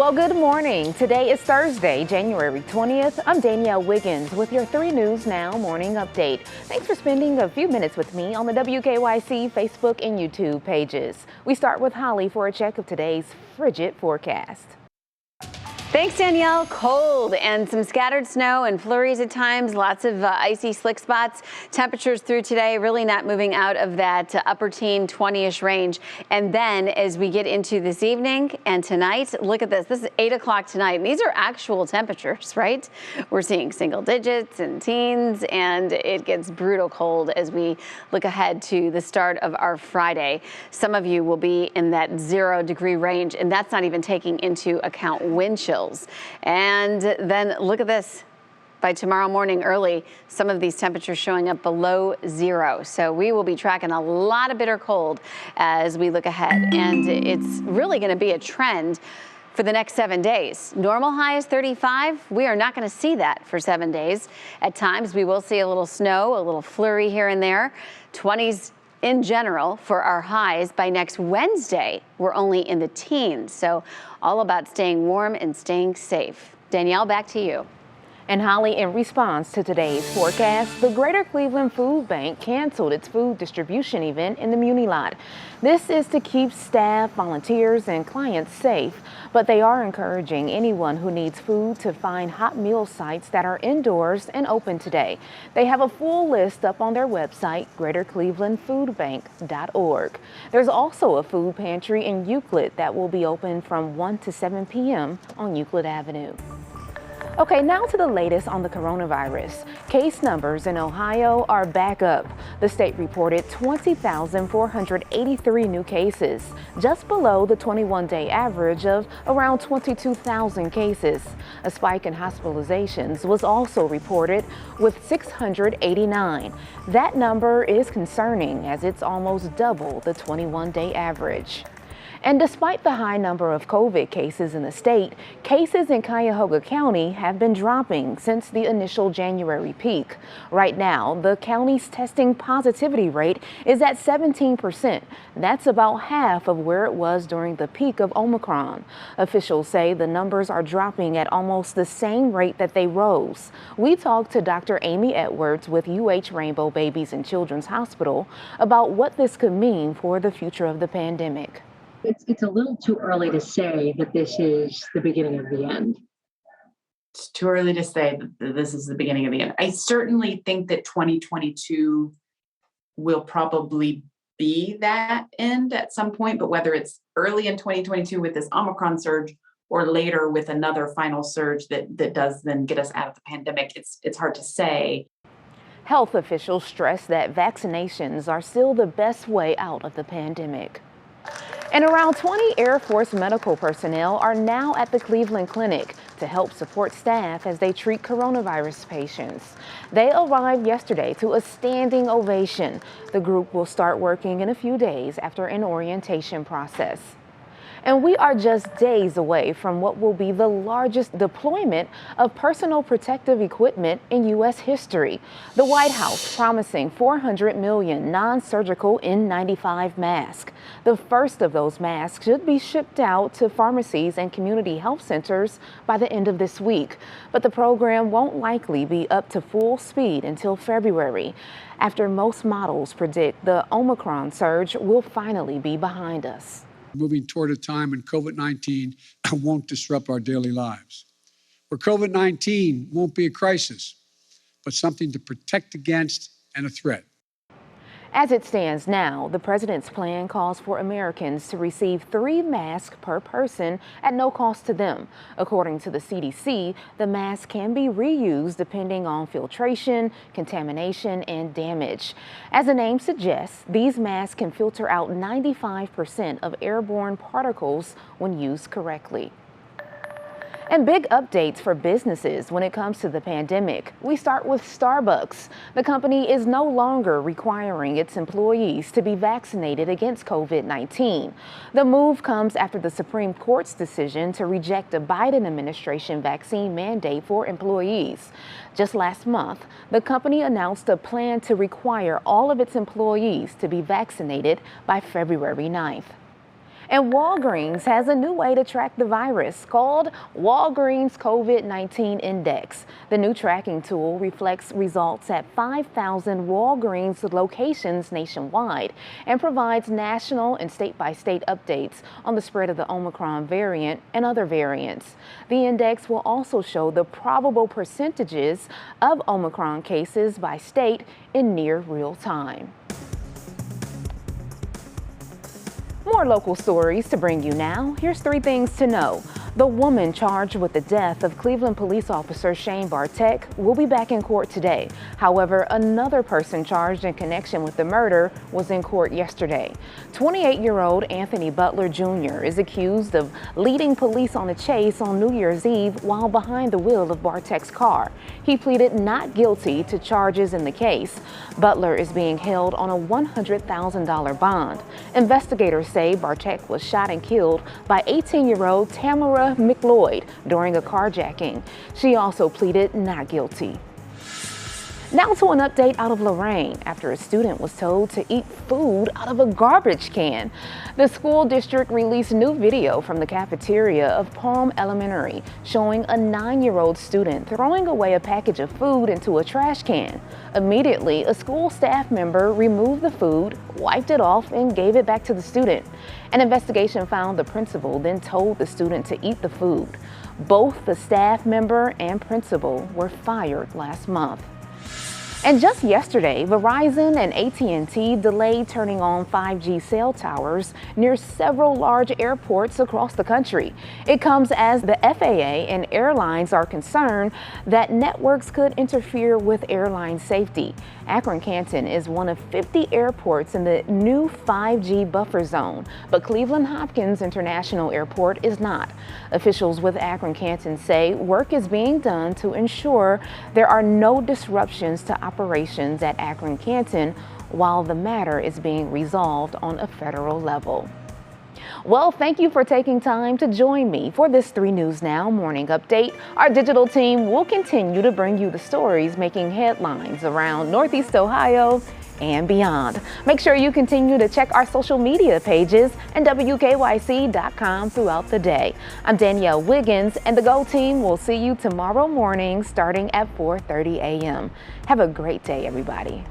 Well, good morning. Today is Thursday, January 20th. I'm Danielle Wiggins with your 3 News Now morning update. Thanks for spending a few minutes with me on the WKYC Facebook and YouTube pages. We start with Holly for a check of today's frigid forecast. Thanks, Danielle. Cold and some scattered snow and flurries at times. Lots of icy slick spots. Temperatures through today really not moving out of that upper teen 20-ish range. And then as we get into this evening and tonight, look at this. This is 8 o'clock tonight. And these are actual temperatures, right? We're seeing single digits and teens, and it gets brutal cold as we look ahead to the start of our Friday. Some of you will be in that 0-degree range, and that's not even taking into account wind chills. And then look at this. By tomorrow morning early, some of these temperatures showing up below 0. So we will be tracking a lot of bitter cold as we look ahead. And it's really going to be a trend for the next 7 days. Normal high is 35. We are not going to see that for 7 days. At times, we will see a little snow, a little flurry here and there. 20s in general for our highs. By next Wednesday, we're only in the teens. So all about staying warm and staying safe. Danielle, back to you. And Holly, in response to today's forecast, the Greater Cleveland Foodbank canceled its food distribution event in the Muni lot. This is to keep staff, volunteers, and clients safe, but they are encouraging anyone who needs food to find hot meal sites that are indoors and open today. They have a full list up on their website, greaterclevelandfoodbank.org. There's also a food pantry in Euclid that will be open from 1 to 7 p.m. on Euclid Avenue. Okay, now to the latest on the coronavirus. Case numbers in Ohio are back up. The state reported 20,483 new cases, just below the 21-day average of around 22,000 cases. A spike in hospitalizations was also reported with 689. That number is concerning as it's almost double the 21-day average. And despite the high number of COVID cases in the state, cases in Cuyahoga County have been dropping since the initial January peak. Right now, the county's testing positivity rate is at 17%. That's about half of where it was during the peak of Omicron. Officials say the numbers are dropping at almost the same rate that they rose. We talked to Dr. Amy Edwards with Rainbow Babies and Children's Hospital about what this could mean for the future of the pandemic. It's a little too early to say that this is the beginning of the end. It's too early to say that this is the beginning of the end. I certainly think that 2022 will probably be that end at some point, but whether it's early in 2022 with this Omicron surge or later with another final surge that does then get us out of the pandemic, it's hard to say. Health officials stress that vaccinations are still the best way out of the pandemic. And around 20 Air Force medical personnel are now at the Cleveland Clinic to help support staff as they treat coronavirus patients. They arrived yesterday to a standing ovation. The group will start working in a few days after an orientation process. And we are just days away from what will be the largest deployment of personal protective equipment in U.S. history. The White House promising 400 million non-surgical N95 masks. The first of those masks should be shipped out to pharmacies and community health centers by the end of this week. But the program won't likely be up to full speed until February, after most models predict the Omicron surge will finally be behind us. Moving toward a time when COVID-19 won't disrupt our daily lives, where COVID-19 won't be a crisis, but something to protect against and a threat. As it stands now, the president's plan calls for Americans to receive 3 masks per person at no cost to them. According to the CDC, the mask can be reused depending on filtration, contamination, and damage. As the name suggests, these masks can filter out 95% of airborne particles when used correctly. And big updates for businesses when it comes to the pandemic. We start with Starbucks. The company is no longer requiring its employees to be vaccinated against COVID-19. The move comes after the Supreme Court's decision to reject a Biden administration vaccine mandate for employees. Just last month, the company announced a plan to require all of its employees to be vaccinated by February 9th. And Walgreens has a new way to track the virus called Walgreens COVID-19 Index. The new tracking tool reflects results at 5,000 Walgreens locations nationwide and provides national and state-by-state updates on the spread of the Omicron variant and other variants. The index will also show the probable percentages of Omicron cases by state in near real time. More local stories to bring you now. Here's 3 things to know. The woman charged with the death of Cleveland police officer Shane Bartek will be back in court today. However, another person charged in connection with the murder was in court yesterday. 28-year-old Anthony Butler Jr. is accused of leading police on a chase on New Year's Eve while behind the wheel of Bartek's car. He pleaded not guilty to charges in the case. Butler is being held on a $100,000 bond. Investigators say Bartek was shot and killed by 18-year-old Tamara McLeod during a carjacking. She also pleaded not guilty. Now to an update out of Lorain after a student was told to eat food out of a garbage can. The school district released new video from the cafeteria of Palm Elementary showing a 9-year-old student throwing away a package of food into a trash can. Immediately, a school staff member removed the food, wiped it off, and gave it back to the student. An investigation found the principal then told the student to eat the food. Both the staff member and principal were fired last month. And just yesterday, Verizon and AT&T delayed turning on 5G cell towers near several large airports across the country. It comes as the FAA and airlines are concerned that networks could interfere with airline safety. Akron-Canton is one of 50 airports in the new 5G buffer zone, but Cleveland Hopkins International Airport is not. Officials with Akron-Canton say work is being done to ensure there are no disruptions to operations at Akron-Canton while the matter is being resolved on a federal level. Well, thank you for taking time to join me for this 3 News Now morning update. Our digital team will continue to bring you the stories making headlines around Northeast Ohio and beyond. Make sure you continue to check our social media pages and WKYC.com throughout the day. I'm Danielle Wiggins, and the Go team will see you tomorrow morning starting at 4:30 a.m. Have a great day, everybody.